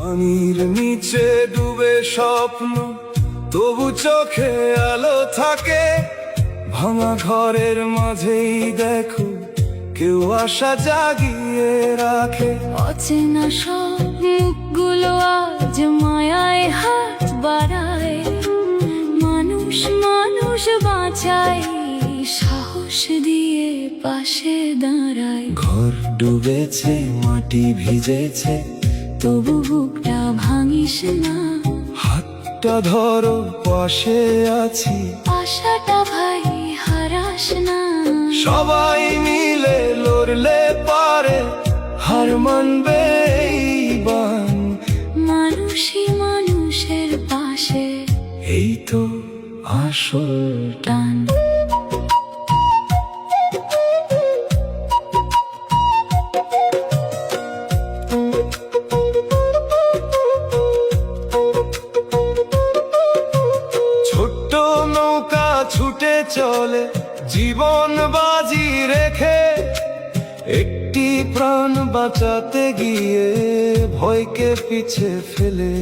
পানির নিচে ডুবে স্বপ্ন, তবু চোখে আলো থাকে। ভাঙা ঘরের মাঝেই দেখো কেউ আশা জাগিয়ে রাখে। অচেনা সব মুখগুলো আজ মায়ায় হাত বাড়ায়। মানুষ মানুষ বাঁচায়, সাহস দিয়ে পাশে দাঁড়ায়। ঘর ডুবেছে, মাটি ভিজেছে, তবু বুকটা ভাঙিস না। হাতটা ধরো, পাশে আছি, আশাটা ভাই হারাস না। সবাই মিলে লড়লে পারে, হার মানবে এই বান। মানুষই মানুষের পাশে, এই তো আসল টান। ছোট্ট নৌকা ছুটে চলে জীবন বাজি রেখে। একটি প্রাণ বাঁচাতে গিয়ে ভয়কে পিছে ফেলে।